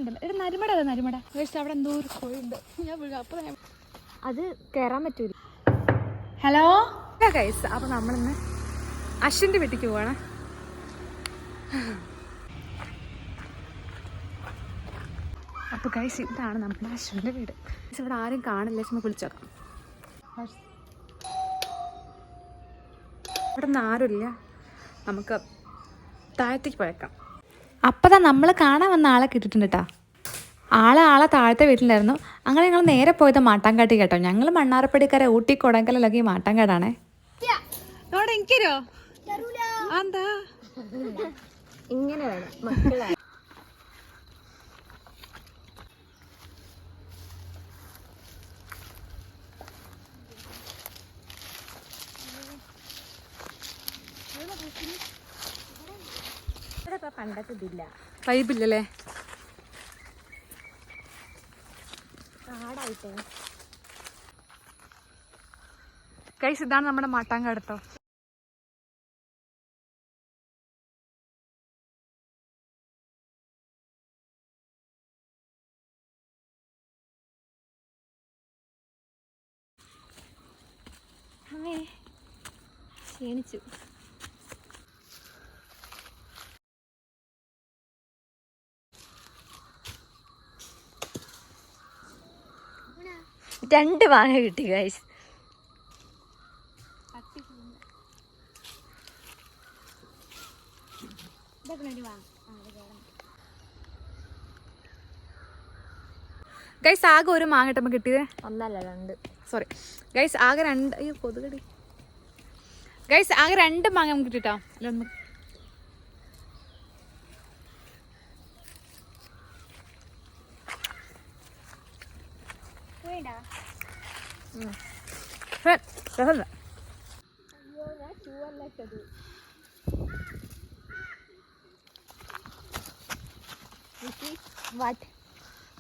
നരിമട നരിമട അവിടെ എന്തോ ഒരു കോഴിയുണ്ട്. ഞാൻ അത് കയറാൻ പറ്റൂല. ഹലോ ഗൈസ്, അപ്പൊ നമ്മളിന്ന് അശ്വിന്റെ വീട്ടിലേക്ക് പോവാണ്. അപ്പൊ ഗൈസ്, ഇതാണ് നമ്മുടെ അശ്വിന്റെ വീട്. ഇവിടെ ആരും കാണില്ല, ചുമ്മാ വിളിച്ചോക്കാം. ഇവിടെ നിന്ന് ആരുമില്ല, നമുക്ക് താഴത്തേക്ക് പോയേക്കാം. അപ്പം നമ്മൾ കാണാൻ വന്ന ആളെ കിട്ടിയിട്ടുണ്ട് കേട്ടോ. ആളെ താഴത്തെ വീട്ടിലായിരുന്നു. അങ്ങനെ ഞങ്ങൾ നേരെ പോയത് മാട്ടാങ്കാട്ടി കേട്ടോ. ഞങ്ങൾ മണ്ണാറപ്പടിക്കര ഊട്ടി കൊടൈക്കനാലൊക്കെ ഈ മാട്ടാങ്കാടാണേ. എനിക്കോ എന്താ ഇങ്ങനെ വേണം മക്കളെ. പണ്ടത്തെ ഇതില്ല, വൈബില്ലല്ലേ? കാടായിട്ടേ. ഗൈസ്, ഇതാണ് നമ്മുടെ മാട്ടാങ്കാട് കേട്ടോ. ക്ഷീണിച്ചു. രണ്ട് മാങ്ങ കിട്ടി ഗൈസ്. ഗൈസ്, ആകെ ഒരു മാങ്ങ കിട്ടുമ്പോൾ കിട്ടിയത് ഒന്നല്ല രണ്ട്. സോറി ഗൈസ്, ആകെ രണ്ട്. അയ്യോ കൊതുകടി. ഗൈസ്, ആകെ രണ്ട് മാങ്ങ നമുക്ക് കിട്ടിട്ടോ. അല്ല ഒന്ന്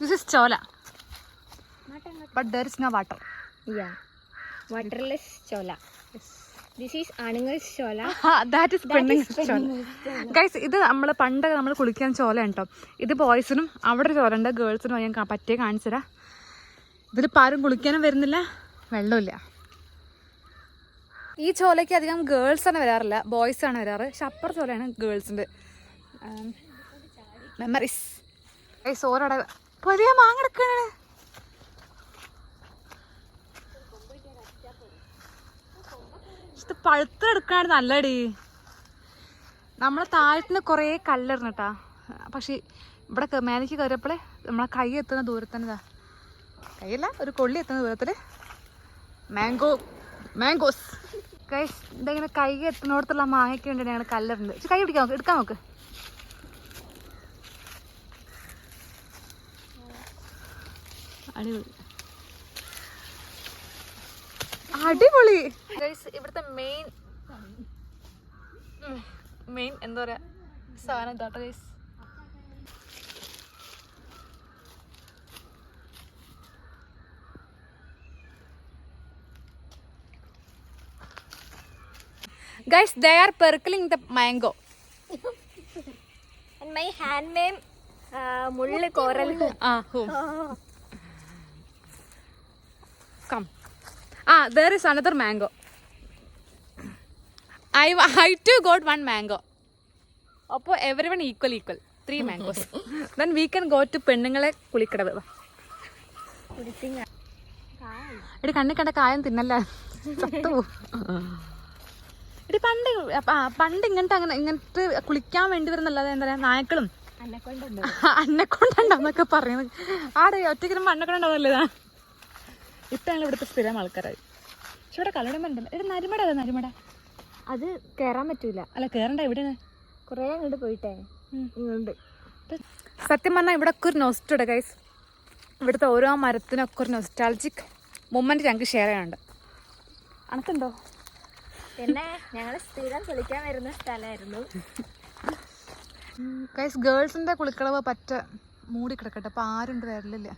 This is chola, but there is no water. Yeah, waterless chola. This is Anungal's chola. That is പെണ്ണുങ്ങൾ ചോല. ഗൈസ്, ഇത് നമ്മൾ പണ്ട് നമ്മൾ കുളിക്കാൻ ചോല കേട്ടോ. ഇത് ബോയ്സിനും അവിടെ ചോല ഉണ്ട്, ഗേൾസിനും ഞാൻ പറ്റിയ കാണിച്ചുതരാം. ഇതിലിപ്പോൾ ആരും കുളിക്കാനും വരുന്നില്ല, വെള്ളമില്ല. ഈ ചോലയ്ക്ക് അധികം ഗേൾസാണ് വരാറില്ല, ബോയ്സാണ് വരാറ്. പക്ഷെ അപ്പുറ ചോലയാണ് ഗേൾസിൻ്റെ. മെമ്മറീസ്. ഗൈസ്, ഓരോടെ പുതിയ മാങ്ങ എടുക്കാണ്. ഇത് പഴുത്തെടുക്കാണ് നല്ലടി. നമ്മളെ താഴത്തുനിന്ന് കുറേ കല്ലിടണം കേട്ടാ. പക്ഷെ ഇവിടെ മേലേക്ക് കയറിയപ്പോഴേ നമ്മളെ കൈ എത്തുന്ന ദൂരത്തന്നെ, കൈയല്ല ഒരു കൊള്ളി എത്തുന്ന ദൂരത്തിൽ മാംഗോസ്. ഗൈസ്, ഇതെങ്ങനെ കൈ എത്തുന്നിടത്തുള്ള മാങ്ങയ്ക്ക് വേണ്ടിയാണ് ഞങ്ങൾ കല്ലിടുന്നത്. പക്ഷെ കൈ പിടിക്കാൻ നോക്ക്, എടുക്കാൻ നോക്ക്. അടിപൊളി അടിപൊളി. ഗൈസ്, ഇവിടുത്തെ മെയിൻ എന്താ പറയാ സാധനം ഇതാട്ടോ guys. Guys, they are percling the mango. And my handmade mulle coral. Come. There is another mango. I too got one mango. Appo everyone equal. 3 mangoes. Then we can go to പെണ്ണുങ്ങളെ കുളിക്കടവ്. എടി കണ്ണി കണ്ട കായം തിന്നല്ല, ചത്തു. എടി പണ്ട് ഇങ്ങനത്തെ കുളിക്കാൻ വേണ്ടി വരുന്നല്ലാതെ എന്താ പറയാ, നായക്കളും അന്നക്കൊണ്ടുണ്ടെന്നൊക്കെ പറയുന്നത്. ആടെ ഒറ്റയ്ക്ക് അന്നക്കൊണ്ടുണ്ടാവല്ലേ. ഇട്ടാണ് ഇവിടുത്തെ സ്ഥിരം ആൾക്കാരായി. പക്ഷെ ഇവിടെ കളടമുണ്ടല്ലോ. എടി നരിമട നരിമട. അത് കയറാൻ പറ്റൂല. അല്ല, കയറണ്ട. എവിടെയാണ്? കുറേ അങ്ങോട്ട് പോയിട്ടേ ഇങ്ങോട്ട്. സത്യം പറഞ്ഞാൽ ഇവിടെ ഒക്കെ ഒരു നൊസ്റ്റുണ്ട് ഗൈസ്. ഇവിടുത്തെ ഓരോ മരത്തിനൊക്കെ ഒരു നൊസ്റ്റാൾജിക് മൊമെന്റ് ഞങ്ങൾക്ക് ഷെയർ ചെയ്യാനുണ്ട്. അനക്കുണ്ടോ? പിന്നെ ഞങ്ങൾ സ്ഥിരം കുളിക്കാൻ വരുന്ന സ്ഥലമായിരുന്നു ഗൈസ്. ഗേൾസിന്റെ കുളിക്കളവ് പറ്റ മൂടി കിടക്കട്ടെ, അപ്പൊ ആരുണ്ട് വരലില്ല.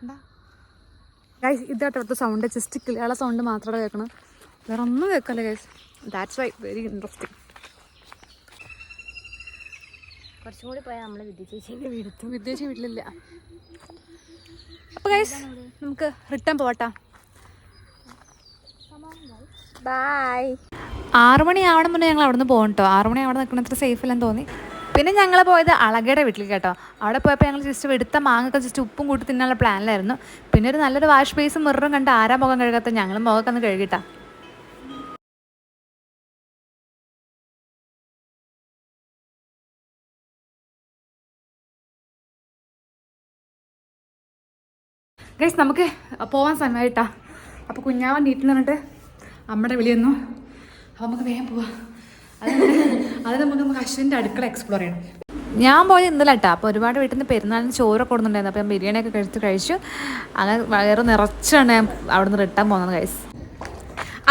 എന്താ ഗൈസ്, ഇതായിട്ട് ഇവിടുത്തെ സൗണ്ട്. ജസ്റ്റ് കിളിയാളെ സൗണ്ട് മാത്രമേ കേൾക്കണം, വേറെ ഒന്നും കേൾക്കല്ലേ guys. That's why very interesting. കുറച്ചും കൂടി പോയാൽ നമ്മള് വിദ്യ ചേച്ചിയുടെ വീടെത്തും. വിദ്യാർത്ഥി വീട്ടിലില്ല. അപ്പോൾ ഗൈസ് നമുക്ക് റിട്ടേൺ പോട്ടാ. ബൈ. 6 മണിയാവണം മുന്നേ ഞങ്ങൾ അവിടെ നിന്ന് പോകും കേട്ടോ. 6 മണി അവിടെ നിൽക്കുന്ന അത്ര സേഫ് അല്ലെന്ന് തോന്നി. പിന്നെ ഞങ്ങൾ പോയത് അളകയുടെ വീട്ടിലേക്ക് കേട്ടോ. അവിടെ പോയപ്പോൾ ഞങ്ങൾ ജസ്റ്റ് എടുത്ത മാങ്ങൊക്കെ ജസ്റ്റ് ഉപ്പും കൂട്ടി തിന്നാനുള്ള പ്ലാനിലായിരുന്നു. പിന്നെ ഒരു നല്ലൊരു വാഷ് ബേസും മിററും കണ്ട് ആരാ മുഖം കഴുകാത്ത ഞങ്ങൾ മുഖമൊക്കെ ഒന്ന് കഴുകിട്ടാ. ഗൈസ് നമുക്ക് പോകാൻ സമയമായിട്ടാ. അപ്പോൾ കുഞ്ഞാവൻ വീട്ടിൽ നിന്നിട്ട് അമ്മയുടെ വിളി വന്നു. അപ്പോൾ നമുക്ക് വേഗം പോവാം. അത് നമുക്ക് അശ്വിൻ്റെ അടുക്കള എക്സ്പ്ലോർ ചെയ്യണം. ഞാൻ പോയത് ഇന്നലെ കേട്ടോ. അപ്പോൾ ഒരുപാട് വീട്ടിൽ നിന്ന് പെരുന്നാളിന് ചോറൊക്കെ കൊടുക്കുന്നുണ്ടായിരുന്നു. അപ്പോൾ ഞാൻ ബിരിയാണിയൊക്കെ കഴിച്ചു. അങ്ങനെ വയറ് നിറച്ചാണ് അവിടെ നിന്ന് റിട്ടേൺ പോകുന്നത് ഗൈസ്.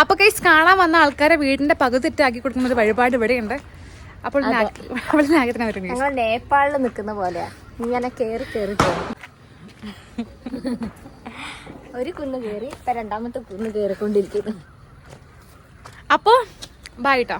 അപ്പോൾ ഗൈസ് കാണാൻ വന്ന ആൾക്കാരെ വീടിൻ്റെ പകുതി തെറ്റാക്കി കൊടുക്കുന്ന ഒരു വഴിപാട് ഇവിടെയുണ്ട്. അപ്പോൾ ഞങ്ങൾ നേപ്പാളിൽ നിൽക്കുന്ന പോലെയാ. ഇങ്ങനെ കേറി പോകും. ഒരു കുന്ന് കയറി ഇപ്പൊ 2ാമത്തെ കുന്ന് കയറിക്കൊണ്ടിരിക്കുന്നു. അപ്പോൾ ബൈ ട്ടോ.